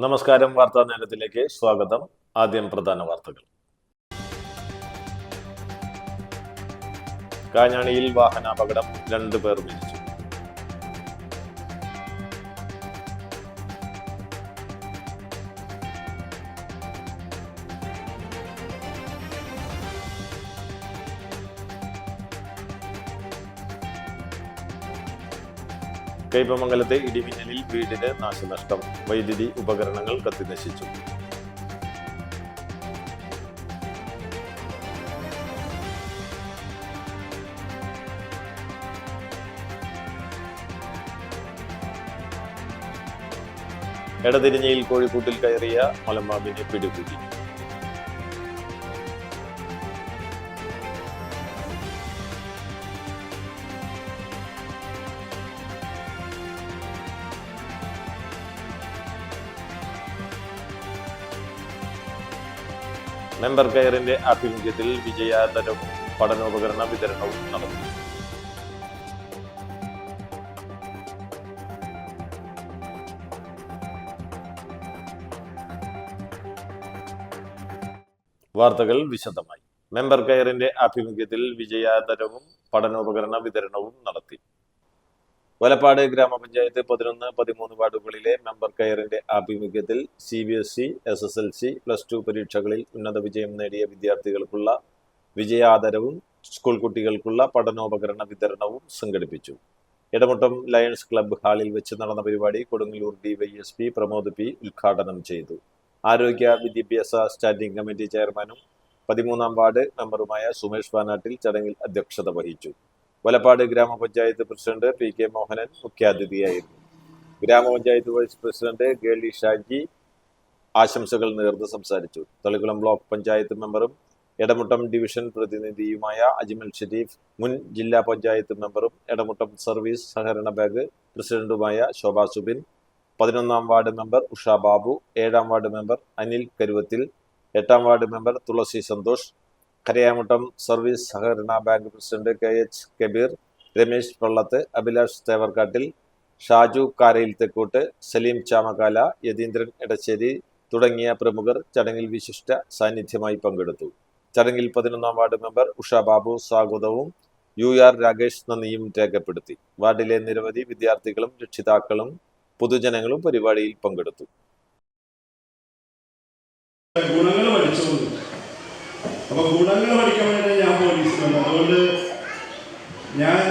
നമസ്കാരം. വാർത്താ നേരത്തിലേക്ക് സ്വാഗതം. ആദ്യം പ്രധാന വാർത്തകൾ. കാഞ്ഞാണിയിൽ വാഹനാപകടം, 2 പേർ മരിച്ചു. കയ്പമംഗലത്തെ ഇടിമിന്നലിൽ വീടിന് നാശനഷ്ടം, വൈദ്യുതി ഉപകരണങ്ങൾ കത്തിനശിച്ചു. എടതിരിഞ്ഞയിൽ കോഴിക്കൂട്ടിൽ കയറിയ മലമ്പാമ്പിനെ പിടികൂടി. മെമ്പർ കെയറിന്റെ ആഭിമുഖ്യത്തിൽ വിജയാദരവും പഠനോപകരണ വിതരണവും നടന്നു. വാർത്തകൾ വിശദമായി. മെമ്പർ കെയറിന്റെ ആഭിമുഖ്യത്തിൽ വിജയാദരവും പഠനോപകരണ വിതരണവും നടത്തി. വലപ്പാട് ഗ്രാമപഞ്ചായത്ത് 11, 13 വാർഡുകളിലെ മെമ്പർ കെയറിന്റെ ആഭിമുഖ്യത്തിൽ CBSE, SSLC, +2 പരീക്ഷകളിൽ ഉന്നത വിജയം നേടിയ വിദ്യാർത്ഥികൾക്കുള്ള വിജയാദരവും സ്കൂൾ കുട്ടികൾക്കുള്ള പഠനോപകരണ വിതരണവും സംഘടിപ്പിച്ചു. ഇടമുട്ടം ലയൺസ് ക്ലബ്ബ് ഹാളിൽ വെച്ച് നടന്ന പരിപാടി കൊടുങ്ങല്ലൂർ DYSP പ്രമോദ് P ഉദ്ഘാടനം ചെയ്തു. ആരോഗ്യ വിദ്യാഭ്യാസ സ്റ്റാൻഡിംഗ് കമ്മിറ്റി ചെയർമാനും 13ാം വാർഡ് മെമ്പറുമായ സുമേഷ് പാനാട്ടിൽ ചടങ്ങിൽ അധ്യക്ഷത വഹിച്ചു. വലപ്പാട് ഗ്രാമപഞ്ചായത്ത് പ്രസിഡന്റ് PK മോഹനൻ മുഖ്യാതിഥിയായിരുന്നു. ഗ്രാമപഞ്ചായത്ത് വൈസ് പ്രസിഡന്റ് ഗേളി ഷാജി ആശംസകൾ നേർന്ന് സംസാരിച്ചു. തളിക്കുളം ബ്ലോക്ക് പഞ്ചായത്ത് മെമ്പറും എടമുട്ടം ഡിവിഷൻ പ്രതിനിധിയുമായ അജ്മൽ ഷരീഫ്, മുൻ ജില്ലാ പഞ്ചായത്ത് മെമ്പറും എടമുട്ടം സർവീസ് സഹകരണ ബാങ്ക് പ്രസിഡന്റുമായ ശോഭ സുബിൻ, 11ാം വാർഡ് മെമ്പർ ഉഷ ബാബു, 7ാം വാർഡ് മെമ്പർ അനിൽ കരുവത്തിൽ, 8ാം ward member Thulasi Santhosh, Karayamuttam service സഹകരണ bank president KH Kabeer, Ramesh Pallath, Abhilash Thevarkattil, Shaju Karayil Thekkott, Saleem Chamakkala, Yatheendran Edassery തുടങ്ങിയ പ്രമുഖർ ചടങ്ങിൽ വിശിഷ്ട സാന്നിധ്യമായി പങ്കെടുത്തു. ചടങ്ങിൽ 11ാം വാർഡ് മെമ്പർ ഉഷ ബാബു സ്വാഗതവും UR രാകേഷ് നന്ദിയും രേഖപ്പെടുത്തി. വാർഡിലെ നിരവധി വിദ്യാർത്ഥികളും രക്ഷിതാക്കളും പൊതുജനങ്ങളും പരിപാടിയിൽ പങ്കെടുത്തു. അപ്പൊ ഗുണങ്ങൾ പഠിക്കാൻ വേണ്ടി ഞാൻ പോലീസിലുണ്ട്. അതുകൊണ്ട് ഞാൻ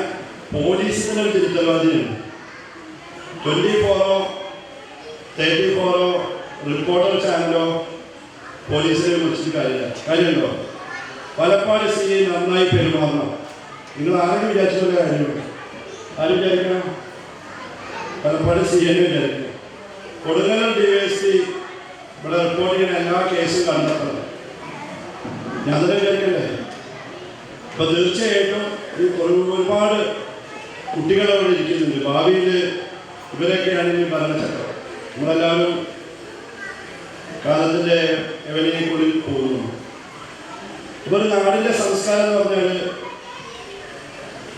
പോലീസിന്റെ ഒരു തിരുത്തൽവാദിയാണ്. 24-ഓ 34-ഓ റിപ്പോർട്ടർ ചാനലോ പോലീസിനെ വിളിച്ചിട്ട് കാര്യമുണ്ടോ? വലപ്പാട് CI നന്നായി പെരുമാറണം. നിങ്ങൾ ആരും വിചാരിച്ചുള്ള കാര്യമുണ്ടോ? ആരും വിചാരിക്കണം? വലപ്പാട് CI വിചാരിക്കണം. കൊടുങ്ങല്ലൂർ DYSP ഇവിടെ റിപ്പോർട്ട് ചെയ്യുന്ന എല്ലാ കേസും കണ്ടെത്തണം. ഞാൻ തന്നെ വിചാരിക്കണ്ടേ? അപ്പൊ തീർച്ചയായിട്ടും ഈ ഒരുപാട് കുട്ടികളവിടെ ഇരിക്കുന്നുണ്ട്. ഭാവിയിൽ ഇവരൊക്കെയാണ് ഇനി ഭരണചക്രം. നമ്മളെല്ലാവരും കാലത്തിന്റെ എവനേക്കുള്ളിൽ പോകുന്നു. ഇവർ നാടിന്റെ സംസ്കാരം എന്ന് പറഞ്ഞാൽ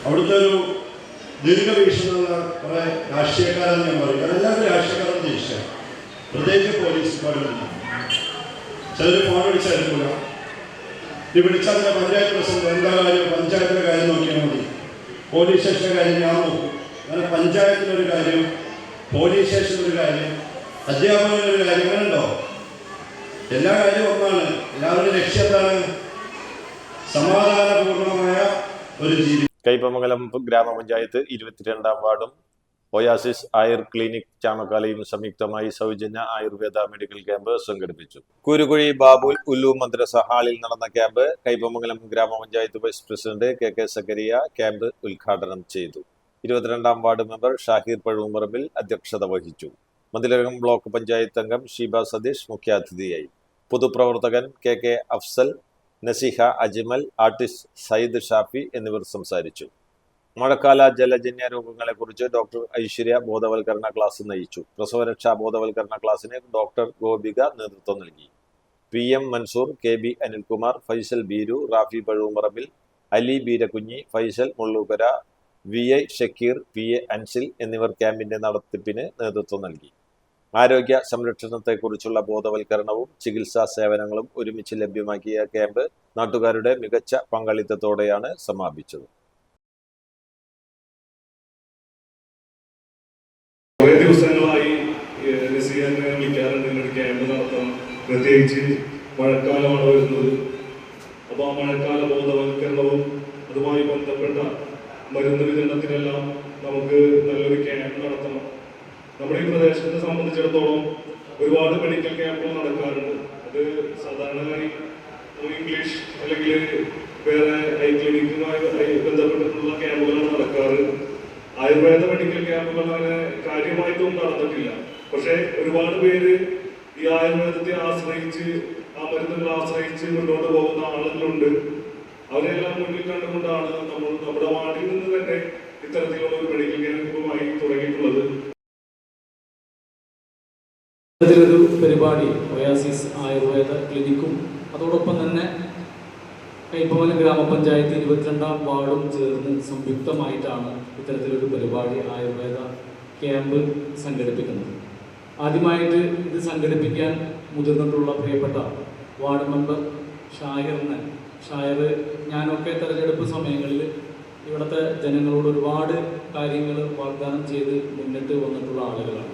അവിടുത്തെ ഒരു ദീർഘവീക്ഷണമുള്ള കുറെ രാഷ്ട്രീയക്കാരെന്ന് ഞാൻ പറയും. അതെല്ലാവരും രാഷ്ട്രീയക്കാരെന്ന് ജയിച്ചാൽ, പ്രത്യേകിച്ച് പോലീസ് ഡിപ്പാർട്ട്മെന്റ്. ചിലർ ഫോൺ വിളിച്ചെടുക്കില്ല. ഈ വിളിച്ചാൽ പഞ്ചായത്ത് പ്രസിഡന്റ് എന്താ കാര്യം, പഞ്ചായത്തിൻ്റെ കാര്യം നോക്കിയാൽ മതി, പോലീസ് സ്റ്റേഷൻ്റെ കാര്യം ഞാൻ നോക്കും. അങ്ങനെ പഞ്ചായത്തിനൊരു കാര്യം, പോലീസ് സ്റ്റേഷനൊരു കാര്യം, അധ്യാപകനൊരു കാര്യം, അങ്ങനെ ഉണ്ടോ? എല്ലാ കാര്യവും ഒന്നാണ്. എല്ലാവരുടെ ലക്ഷ്യം എന്താണ്? സമാധാനപൂർണമായ ഒരു ജീവിതം. കയ്പമംഗലം ഗ്രാമപഞ്ചായത്ത് 22ാം വാർഡും ഒയാസിസ് ആയുർ ക്ലിനിക് ചാമക്കാലയും സംയുക്തമായി സൗജന്യ ആയുർവേദ മെഡിക്കൽ ക്യാമ്പ് സംഘടിപ്പിച്ചു. കുരുകുഴി ബാബുൽ ഉല്ലു മദ്രസ ഹാളിൽ നടന്ന ക്യാമ്പ് കയ്പമംഗലം ഗ്രാമപഞ്ചായത്ത് വൈസ് പ്രസിഡന്റ് KK സക്കരിയ ക്യാമ്പ് ഉദ്ഘാടനം ചെയ്തു. 22ാം വാർഡ് മെമ്പർ ഷാഹിർ പഴുമ്പറമ്പിൽ അധ്യക്ഷത വഹിച്ചു. മതിലകം ബ്ലോക്ക് പഞ്ചായത്ത് അംഗം ഷീബ സതീഷ് മുഖ്യാതിഥിയായി. പൊതുപ്രവർത്തകൻ KK അഫ്സൽ, നസിഹ അജ്മൽ, ആർട്ടിസ്റ്റ് സയ്യിദ് ഷാഫി എന്നിവർ സംസാരിച്ചു. മഴക്കാല ജലജന്യ രോഗങ്ങളെക്കുറിച്ച് ഡോക്ടർ ഐശ്വര്യ ബോധവൽക്കരണ ക്ലാസ് നയിച്ചു. പ്രസവരക്ഷാ ബോധവൽക്കരണ ക്ലാസ്സിന് ഡോക്ടർ ഗോപിക നേതൃത്വം നൽകി. PM Mansoor, KB Anilkumar, Faisal Beeru, Rafi പഴുമ്പറമ്പിൽ, Ali ബീരകുഞ്ഞി, Faisal Mullurkara, VI Shakir, PA Ansil എന്നിവർ ക്യാമ്പിന്റെ നടത്തിപ്പിന് നേതൃത്വം നൽകി. ആരോഗ്യ സംരക്ഷണത്തെക്കുറിച്ചുള്ള ബോധവൽക്കരണവും ചികിത്സാ സേവനങ്ങളും ഒരുമിച്ച് ലഭ്യമാക്കിയ ക്യാമ്പ് നാട്ടുകാരുടെ മികച്ച പങ്കാളിത്തത്തോടെയാണ് സമാപിച്ചത്. കുറേ ദിവസങ്ങളായി നസീറിനെ വിളിക്കാറുണ്ട് ഒരു ക്യാമ്പ് നടത്താം, പ്രത്യേകിച്ച് മഴക്കാലമാണ് വരുന്നത്. അപ്പോൾ ആ മഴക്കാല ബോധവൽക്കരണവും അതുമായി ബന്ധപ്പെട്ട മരുന്ന് വിതരണത്തിനെല്ലാം നമുക്ക് നല്ലൊരു ക്യാമ്പ് നടത്തണം. നമ്മുടെ ഈ പ്രദേശത്തെ സംബന്ധിച്ചിടത്തോളം ഒരുപാട് മെഡിക്കൽ ക്യാമ്പുകൾ നടക്കാറുണ്ട്. അത് സാധാരണയായി ഇംഗ്ലീഷ് അല്ലെങ്കിൽ വേറെ ഐ ക്ലിനിക്കുമായി ബന്ധപ്പെട്ടിട്ടുള്ള ക്യാമ്പുകളാണ് നടക്കാറ്. ആയുർവേദ മെഡിക്കൽ ക്യാമ്പുകൾ അങ്ങനെ കാര്യമായിട്ടൊന്നും നടന്നിട്ടില്ല. പക്ഷെ ഒരുപാട് പേര് ഈ ആയുർവേദത്തെ ആശ്രയിച്ച് ആ മരുന്നുകൾ ആശ്രയിച്ച് മുന്നോട്ട് പോകുന്ന ആളുകളുണ്ട്. അവരെല്ലാം മുന്നിൽ കണ്ടുകൊണ്ടാണ് നമ്മൾ നമ്മുടെ വാർഡിൽ നിന്ന് തന്നെ ഇത്തരത്തിലുള്ള ഒരു മെഡിക്കൽ ക്യാമ്പുമായി തുടങ്ങിയിട്ടുള്ളത്. ഇത്തരത്തിലൊരു പരിപാടി ഒയാസിസ് ആയുർവേദ ക്ലിനിക്കും അതോടൊപ്പം തന്നെ കൈപ്പമല ഗ്രാമപഞ്ചായത്ത് 22-ാം വാർഡും ചേർന്ന് സംയുക്തമായിട്ടാണ് ഇത്തരത്തിലൊരു പരിപാടി ആയുർവേദ ക്യാമ്പ് സംഘടിപ്പിക്കുന്നത്. ആദ്യമായിട്ട് ഇത് സംഘടിപ്പിക്കാൻ മുതിർന്നിട്ടുള്ള പ്രിയപ്പെട്ട വാർഡ് മെമ്പർ ഷായർ ഞാനൊക്കെ തെരഞ്ഞെടുപ്പ് സമയങ്ങളിൽ ഇവിടുത്തെ ജനങ്ങളോട് ഒരുപാട് കാര്യങ്ങൾ വാഗ്ദാനം ചെയ്ത് മുന്നിട്ട് വന്നിട്ടുള്ള ആളുകളാണ്.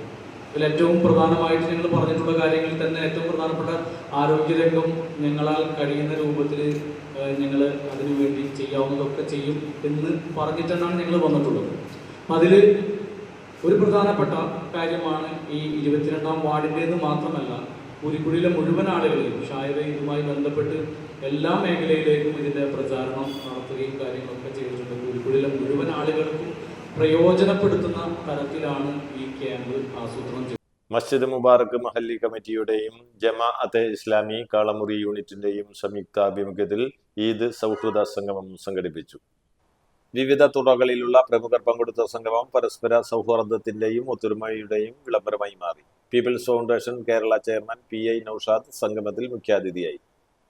ഇതിൽ ഏറ്റവും പ്രധാനമായിട്ട് ഞങ്ങൾ പറഞ്ഞിട്ടുള്ള കാര്യങ്ങളിൽ തന്നെ ഏറ്റവും പ്രധാനപ്പെട്ട ആരോഗ്യരംഗം ഞങ്ങളാൽ കഴിയുന്ന രൂപത്തിൽ ഞങ്ങൾ അതിനുവേണ്ടി ചെയ്യാവുന്നതൊക്കെ ചെയ്യും എന്ന് പറഞ്ഞിട്ടാണ് ഞങ്ങൾ വന്നിട്ടുള്ളത്. അതിൽ ഒരു പ്രധാനപ്പെട്ട കാര്യമാണ് ഈ 22-ാം വാർഡിൻ്റേത് മാത്രമല്ല കുരിക്കുടിയിലെ മുഴുവൻ ആളുകളെയും ഷായർ ഇതുമായി ബന്ധപ്പെട്ട് എല്ലാ മേഖലയിലേക്കും ഇതിൻ്റെ പ്രചാരണം നടത്തുകയും കാര്യങ്ങളൊക്കെ ചെയ്തിട്ടുണ്ട്. കുരിക്കുടിയിലെ മുഴുവൻ ആളുകൾക്കും പ്രയോജനപ്പെടുത്തുന്ന തരത്തിലാണ് ഈ ക്യാമ്പ് ആസൂത്രണം ചെയ്തത്. മസ്ജിദ് മുബാറക് മഹല്ലി കമ്മിറ്റിയുടെയും ജമാഅത്തെ ഇസ്ലാമി കാളമുറി യൂണിറ്റിന്റെയും സംയുക്താഭിമുഖ്യത്തിൽ ഈദ് സൗഹൃദ സംഗമം സംഘടിപ്പിച്ചു. വിവിധ തുറകളിലുള്ള പ്രമുഖർ പങ്കെടുത്ത സംഗമം പരസ്പര സൗഹാർദ്ദത്തിന്റെയും ഒത്തൊരുമയുടെയും വിളംബരമായി മാറി. People's foundation Kerala chairman PI Naushad സംഗമത്തിൽ മുഖ്യാതിഥിയായി.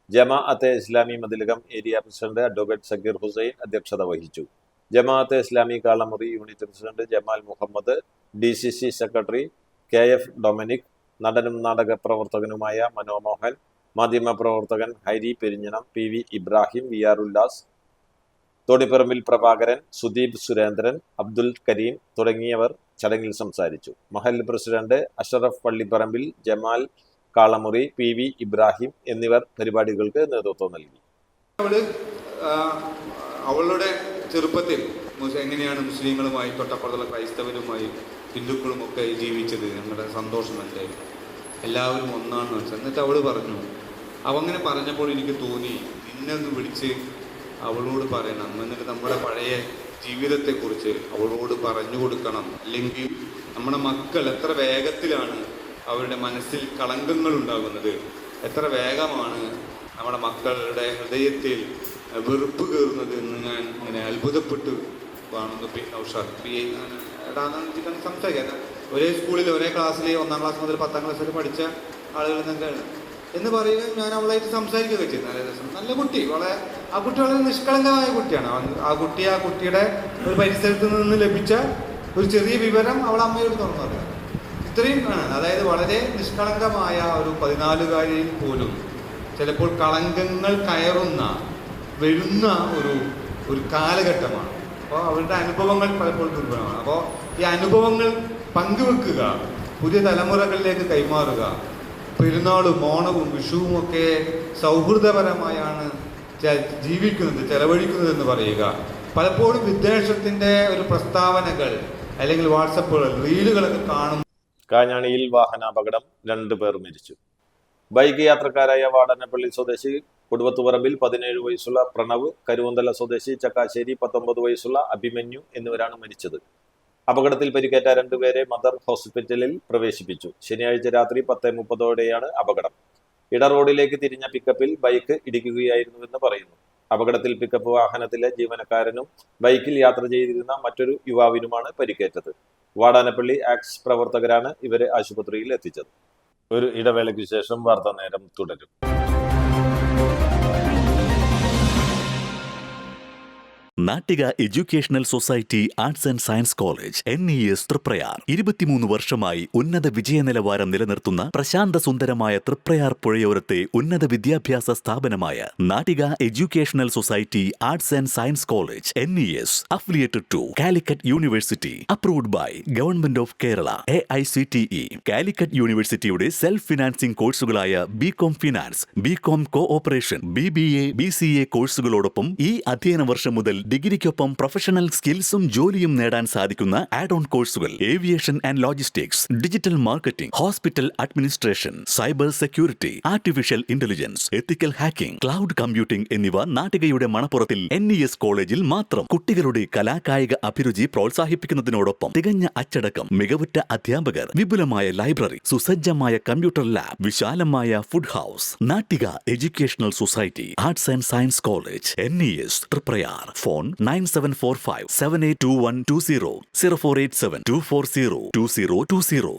Jamaat-e Islami Mathilakam area president advocate Zakir Hussain അധ്യക്ഷത വഹിച്ചു. Jamaat-e Islami Kalamuri unit president Jamal Muhammad, DCC secretary KF Dominic, നടനും നാടക പ്രവർത്തകനുമായ മനോമോഹൻ, മാധ്യമപ്രവർത്തകൻ ഹൈരി പെരിഞ്ഞണം, PV ഇബ്രാഹിം, VR ഉല്ലാസ്, തോടിപ്പറമ്പിൽ പ്രഭാകരൻ, സുദീപ് സുരേന്ദ്രൻ, അബ്ദുൽ കരീം തുടങ്ങിയവർ ചടങ്ങിൽ സംസാരിച്ചു. മഹൽ പ്രസിഡന്റ് അഷറഫ് പള്ളിപ്പറമ്പിൽ, ജമാൽ കാളമുറി, PV ഇബ്രാഹിം എന്നിവർ പരിപാടികൾക്ക് നേതൃത്വം നൽകി. അവളുടെ ചെറുപ്പത്തിൽ എങ്ങനെയാണ് മുസ്ലിങ്ങളുമായി തൊട്ടപ്പുറത്തുള്ള ക്രൈസ്തവരുമായി ഹിന്ദുക്കളും ഒക്കെ ജീവിച്ചത്, ഞങ്ങളുടെ സന്തോഷമല്ലേ, എല്ലാവരും ഒന്നാണെന്ന് വെച്ചാൽ. എന്നിട്ട് അവൾ പറഞ്ഞു, അവങ്ങനെ പറഞ്ഞപ്പോൾ എനിക്ക് തോന്നി നിന്നെ ഒന്ന് വിളിച്ച് അവളോട് പറയണം, എന്നിട്ട് നമ്മുടെ പഴയ ജീവിതത്തെക്കുറിച്ച് അവളോട് പറഞ്ഞു കൊടുക്കണം. അല്ലെങ്കിൽ നമ്മുടെ മക്കൾ എത്ര വേഗത്തിലാണ് അവരുടെ മനസ്സിൽ കളങ്കങ്ങൾ ഉണ്ടാകുന്നത്, എത്ര വേഗമാണ് നമ്മുടെ മക്കളുടെ ഹൃദയത്തിൽ വെറുപ്പ് കയറുന്നത് എന്ന് ഞാൻ ഇങ്ങനെ അത്ഭുതപ്പെട്ടു കാണുന്നു. നൗഷാദ് PI സംസാരിക്കാൻ ഒരേ സ്കൂളിൽ ഒരേ ക്ലാസ്സിൽ 1-ാം ക്ലാസ് മുതൽ 10-ാം ക്ലാസ് വരെ പഠിച്ച ആളുകൾ എന്നൊക്കെയാണ് എന്ന് പറയുകയും ഞാൻ അവളായിട്ട് സംസാരിക്കുകയൊക്കെ ചെയ്തു. നല്ല രസം, നല്ല കുട്ടി, ആ കുട്ടി വളരെ നിഷ്കളങ്കമായ കുട്ടിയാണ്. ആ കുട്ടിയുടെ ഒരു പരിസരത്ത് നിന്ന് ലഭിച്ച ഒരു ചെറിയ വിവരം അവൾ അമ്മയോട് തുറന്നു പറയുക. ഇത്രയും ആണ്, അതായത് വളരെ നിഷ്കളങ്കമായ ഒരു 14-കാരിയിൽ പോലും ചിലപ്പോൾ കളങ്കങ്ങൾ വരുന്ന ഒരു കാലഘട്ടമാണ്. അപ്പോൾ അവരുടെ അനുഭവങ്ങൾ പലപ്പോഴും ദുർബലമാണ്. അപ്പോൾ ഈ അനുഭവങ്ങൾ പങ്കുവെക്കുക, പുതിയ തലമുറകളിലേക്ക് കൈമാറുക, പെരുന്നാളും ഓണവും വിഷുവും ഒക്കെ സൗഹൃദപരമായാണ് ജീവിക്കുന്നത്, ചെലവഴിക്കുന്നത് എന്ന് പറയുക. പലപ്പോഴും വിദ്വേഷത്തിൻ്റെ ഒരു പ്രസ്താവനകൾ അല്ലെങ്കിൽ വാട്സപ്പുകൾ, റീലുകളൊക്കെ കാണും. കാഞ്ഞാണിയിൽ വാഹനാപകടം, 2 പേർ മരിച്ചു. ബൈക്ക് യാത്രക്കാരായ വാടനപ്പള്ളി സ്വദേശി കൊടുവത്തുപറമ്പിൽ 17 വയസ്സുള്ള പ്രണവ്, കരുവന്തല സ്വദേശി ചക്കാശ്ശേരി 19 വയസ്സുള്ള അഭിമന്യു എന്നിവരാണ് മരിച്ചത്. അപകടത്തിൽ പരിക്കേറ്റ 2 പേരെ മദർ ഹോസ്പിറ്റലിൽ പ്രവേശിപ്പിച്ചു. ശനിയാഴ്ച രാത്രി 10:30ഓടെയാണ് അപകടം. ഇട റോഡിലേക്ക് തിരിഞ്ഞ പിക്കപ്പിൽ ബൈക്ക് ഇടിക്കുകയായിരുന്നുവെന്ന് പറയുന്നു. അപകടത്തിൽ പിക്കപ്പ് വാഹനത്തിലെ ജീവനക്കാരനും ബൈക്കിൽ യാത്ര ചെയ്തിരുന്ന മറ്റൊരു യുവാവിനുമാണ് പരിക്കേറ്റത്. വാടാനപ്പള്ളി ആക്സ് പ്രവർത്തകരാണ് ഇവരെ ആശുപത്രിയിൽ എത്തിച്ചത്. ഒരു ഇടവേളയ്ക്ക് ശേഷം വാർത്താ നേരം തുടരും. Nattika educational society arts and science college NES Thriprayar 23 വർഷമായി ഉന്നത വിജയ നിലവാരം നിലനിർത്തുന്ന പ്രശാന്ത സുന്ദരമായ തൃപ്രയാർ പുഴയോരത്തെ ഉന്നത വിദ്യാഭ്യാസ സ്ഥാപനമായ Nattika educational society arts and science college NES affiliated to Calicut University, approved by Government of Kerala, AICTE. Calicut യൂണിവേഴ്സിറ്റിയുടെ സെൽഫ് ഫിനാൻസിംഗ് കോഴ്സുകളായ BCom finance, BCom cooperation, BBA, BCA കോഴ്സുകളോടൊപ്പം ഈ അധ്യയന വർഷം മുതൽ ഡിഗ്രിക്കൊപ്പം പ്രൊഫഷണൽ സ്കിൽസും ജോലിയും നേടാൻ സാധിക്കുന്ന ആഡ് ഓൺ കോഴ്സുകൾ aviation and logistics, digital marketing, hospital administration, cyber security, artificial intelligence, ethical hacking, cloud computing എന്നിവ നാട്ടികയുടെ മണപ്പുറത്തിൽ NES കോളേജിൽ മാത്രം. കുട്ടികളുടെ കലാകായിക അഭിരുചി പ്രോത്സാഹിപ്പിക്കുന്നതിനോടൊപ്പം തികഞ്ഞ അച്ചടക്കം, മികവുറ്റ അധ്യാപകർ, വിപുലമായ ലൈബ്രറി, സുസജ്ജമായ കമ്പ്യൂട്ടർ ലാബ്, വിശാലമായ food house. Nattika educational society arts and science college NES Thriprayar. Phone 9745782120 048724022020.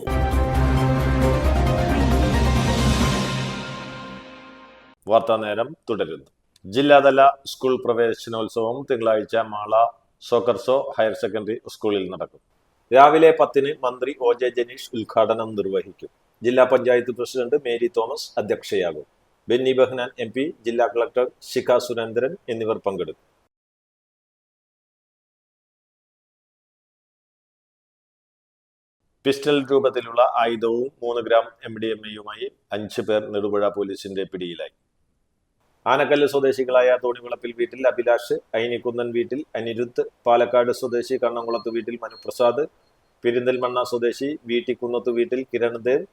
വാർത്താനേരം തുടരുന്നു. ജില്ലാതല സ്കൂൾ പ്രവേശനോത്സവം തിങ്കളാഴ്ച മാള സോക്കർസോ ഹയർ സെക്കൻഡറി സ്കൂളിൽ നടക്കും. രാവിലെ 10-ന് മന്ത്രി OJ ജനീഷ് ഉദ്ഘാടനം നിർവഹിക്കും. ജില്ലാ പഞ്ചായത്ത് പ്രസിഡന്റ് മേരി തോമസ് അധ്യക്ഷയാകും. ബെന്നി ബെഹ്നാൻ MP, ജില്ലാ കളക്ടർ ശിഖ സുരേന്ദ്രൻ എന്നിവർ പങ്കെടുക്കും. പിസ്റ്റൽ രൂപത്തിലുള്ള ആയുധവും 3 ഗ്രാം MDMA-യുമായി 5 പേർ നെടുപുഴ പോലീസിന്റെ പിടിയിലായി. ആനക്കല്ല് സ്വദേശികളായ തോണിവിളപ്പിൽ വീട്ടിൽ അഭിലാഷ്, ഐനിക്കുന്നൻ വീട്ടിൽ അനിരുദ്ധ്, പാലക്കാട് സ്വദേശി കണ്ണംകുളത്ത് വീട്ടിൽ മനുപ്രസാദ്, പെരിന്തൽമണ്ണ സ്വദേശി വീട്ടിക്കുന്നത്ത് വീട്ടിൽ കിരൺ ദേവ്,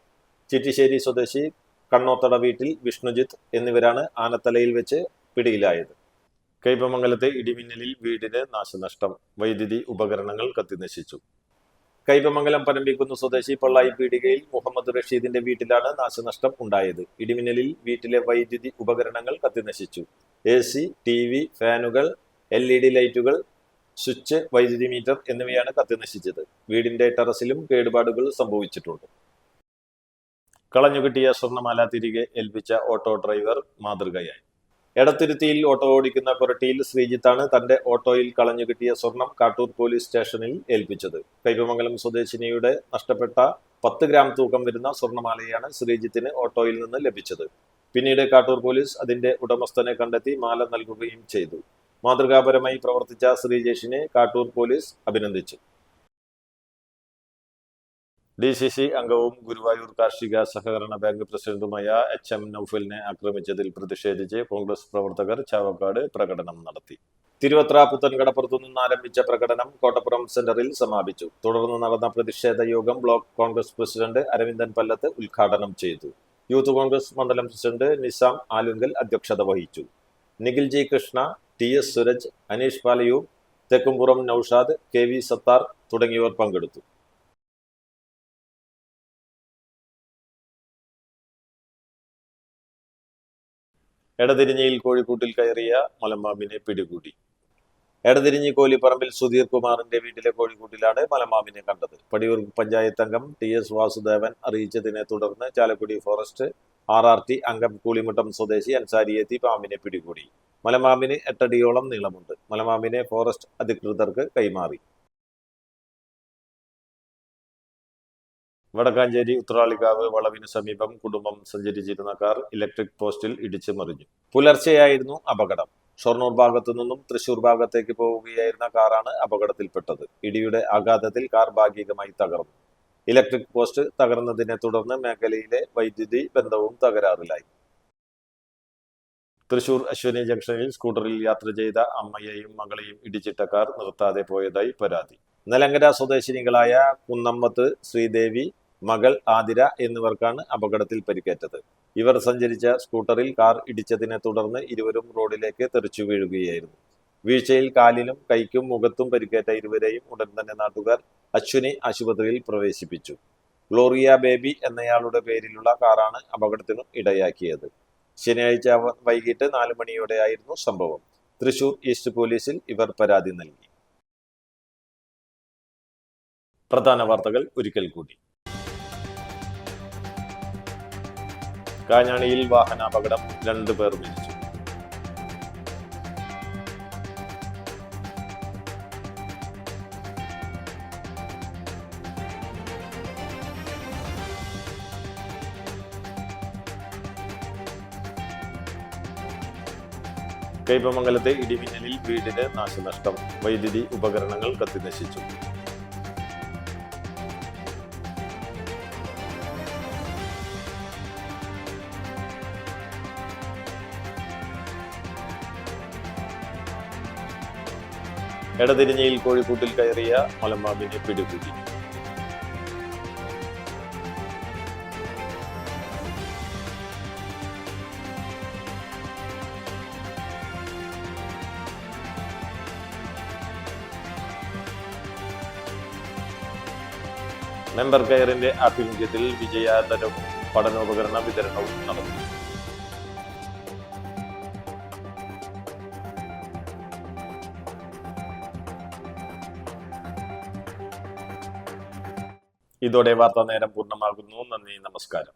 ചിറ്റിശ്ശേരി സ്വദേശി കണ്ണോത്തട വീട്ടിൽ വിഷ്ണുജിത്ത് എന്നിവരാണ് ആനത്തലയിൽ വെച്ച് പിടിയിലായത്. കൈപ്പമംഗലത്തെ ഇടിമിന്നലിൽ വീടിന് നാശനഷ്ടം, വൈദ്യുതി ഉപകരണങ്ങൾ കത്തിനശിച്ചു. കൈപ്പമംഗലം പനമ്പിക്കുന്ന് സ്വദേശി പള്ളായി പീടികയിൽ മുഹമ്മദ് റഷീദിന്റെ വീട്ടിലാണ് നാശനഷ്ടം ഉണ്ടായത്. ഇടിമിന്നലിൽ വീട്ടിലെ വൈദ്യുതി ഉപകരണങ്ങൾ കത്തിനശിച്ചു. AC, TV, ഫാനുകൾ, LED ലൈറ്റുകൾ, സ്വിച്ച്, വൈദ്യുതി മീറ്റർ എന്നിവയാണ് കത്തിനശിച്ചത്. വീടിന്റെ ടെറസിലും കേടുപാടുകൾ സംഭവിച്ചിട്ടുണ്ട്. കളഞ്ഞുകിട്ടിയ സ്വർണ്ണമാല തിരികെ ഏൽപ്പിച്ച ഓട്ടോ ഡ്രൈവർ മാതൃകയായി. എടത്തിരുത്തിയിൽ ഓട്ടോ ഓടിക്കുന്ന കൊരട്ടിയിൽ ശ്രീജിത്താണ് തന്റെ ഓട്ടോയിൽ കളഞ്ഞുകിട്ടിയ സ്വർണം കാട്ടൂർ പോലീസ് സ്റ്റേഷനിൽ ഏൽപ്പിച്ചത്. കൈപ്പമംഗലം സ്വദേശിനിയുടെ നഷ്ടപ്പെട്ട 10 ഗ്രാം തൂക്കം വരുന്ന സ്വർണ്ണമാലയാണ് ശ്രീജിത്തിന് ഓട്ടോയിൽ നിന്ന് ലഭിച്ചത്. പിന്നീട് കാട്ടൂർ പോലീസ് അതിന്റെ ഉടമസ്ഥനെ കണ്ടെത്തി മാല നൽകുകയും ചെയ്തു. മാതൃകാപരമായി പ്രവർത്തിച്ച ശ്രീജേഷിനെ കാട്ടൂർ പോലീസ് അഭിനന്ദിച്ചു. DCC അംഗവും ഗുരുവായൂർ കാർഷിക സഹകരണ ബാങ്ക് പ്രസിഡന്റുമായ HM നൌഫലിനെ ആക്രമിച്ചതിൽ പ്രതിഷേധിച്ച് കോൺഗ്രസ് പ്രവർത്തകർ ചാവക്കാട് പ്രകടനം നടത്തി. തിരുവത്ര പുത്തൻകടപ്പുറത്തു നിന്ന് ആരംഭിച്ച പ്രകടനം കോട്ടപ്പുറം സെന്ററിൽ സമാപിച്ചു. തുടർന്ന് നടന്ന പ്രതിഷേധ യോഗം ബ്ലോക്ക് കോൺഗ്രസ് പ്രസിഡന്റ് അരവിന്ദൻ പല്ലത്ത് ഉദ്ഘാടനം ചെയ്തു. യൂത്ത് കോൺഗ്രസ് മണ്ഡലം പ്രസിഡന്റ് നിസാം ആലുങ്കൽ അധ്യക്ഷത വഹിച്ചു. Nikhil G Krishna, TS Suraj, Aneesh Palayur, Thekkumpuram Naushad, KV Sattar തുടങ്ങിയവർ പങ്കെടുത്തു. എടതിരിഞ്ഞിയിൽ കോഴിക്കൂട്ടിൽ കയറിയ മലമ്പാമ്പിനെ പിടികൂടി. എടതിരിഞ്ഞി കോലിപ്പറമ്പിൽ സുധീർ കുമാറിന്റെ വീട്ടിലെ കോഴിക്കൂട്ടിലാണ് മലമ്പാമ്പിനെ കണ്ടത്. പടിയൂർ പഞ്ചായത്ത് അംഗം TS വാസുദേവൻ അറിയിച്ചതിനെ തുടർന്ന് ചാലക്കുടി ഫോറസ്റ്റ് RRT അംഗം കൂളിമുട്ടം സ്വദേശി അൻസാരി എത്തി പാമ്പിനെ പിടികൂടി. മലമ്പാമ്പിന് 8 അടിയോളം നീളമുണ്ട്. മലമ്പാമ്പിനെ ഫോറസ്റ്റ് അധികൃതർക്ക് കൈമാറി. വടക്കാഞ്ചേരി ഉത്രാളിക്കാവ് വളവിന് സമീപം കുടുംബം സഞ്ചരിച്ചിരുന്ന കാർ ഇലക്ട്രിക് പോസ്റ്റിൽ ഇടിച്ച് മറിഞ്ഞു. പുലർച്ചെയായിരുന്നു അപകടം. ഷൊർണൂർ ഭാഗത്തു നിന്നും തൃശൂർ ഭാഗത്തേക്ക് പോവുകയായിരുന്ന കാറാണ് അപകടത്തിൽപ്പെട്ടത്. ഇടിയുടെ ആഘാതത്തിൽ കാർ ഭാഗികമായി തകർന്നു. ഇലക്ട്രിക് പോസ്റ്റ് തകർന്നതിനെ തുടർന്ന് മേഖലയിലെ വൈദ്യുതി ബന്ധവും തകരാറിലായി. തൃശൂർ അശ്വനി ജംഗ്ഷനിൽ സ്കൂട്ടറിൽ യാത്ര ചെയ്ത അമ്മയെയും മകളെയും ഇടിച്ചിട്ട കാർ നിർത്താതെ പോയതായി പരാതി. നെലങ്കര സ്വദേശിനികളായ കുന്നമ്മത്ത് ശ്രീദേവി, മകൾ ആതിര എന്നിവർക്കാണ് അപകടത്തിൽ പരിക്കേറ്റത്. ഇവർ സഞ്ചരിച്ച സ്കൂട്ടറിൽ കാർ ഇടിച്ചതിനെ തുടർന്ന് ഇരുവരും റോഡിലേക്ക് തെറിച്ചു വീഴുകയായിരുന്നു. വീഴ്ചയിൽ കാലിനും കൈക്കും മുഖത്തും പരിക്കേറ്റ ഇരുവരെയും ഉടൻ തന്നെ നാട്ടുകാർ അശ്വിനി ആശുപത്രിയിൽ പ്രവേശിപ്പിച്ചു. ഗ്ലോറിയ ബേബി എന്നയാളുടെ പേരിലുള്ള കാറാണ് അപകടത്തിനു ഇടയാക്കിയത്. ശനിയാഴ്ച വൈകിട്ട് 4 മണിയോടെയായിരുന്നു സംഭവം. തൃശൂർ ഈസ്റ്റ് പോലീസിൽ ഇവർ പരാതി നൽകി. പ്രധാന വാർത്തകൾ ഒരിക്കൽ കൂടി. കാഞ്ഞാണിയിൽ വാഹനാപകടം, 2 പേർ മരിച്ചു. കയ്പമംഗലത്തെ ഇടിമിന്നലിൽ വീടിന് നാശനഷ്ടം. വൈദ്യുതി ഉപകരണങ്ങൾ കത്തിനശിച്ചു. എടതിരിഞ്ഞയിൽ കോഴിക്കൂട്ടിൽ കയറിയ മലമ്പാമ്പിനെ പിടികൂടി. മെമ്പർ കെയറിന്റെ ആഭിമുഖ്യത്തിൽ വിജയാദരവും പഠനോപകരണ വിതരണവും നടന്നു. ഇതോടെ വാർത്താ നേരം പൂർണ്ണമാകുന്നു. നന്ദി, നമസ്കാരം.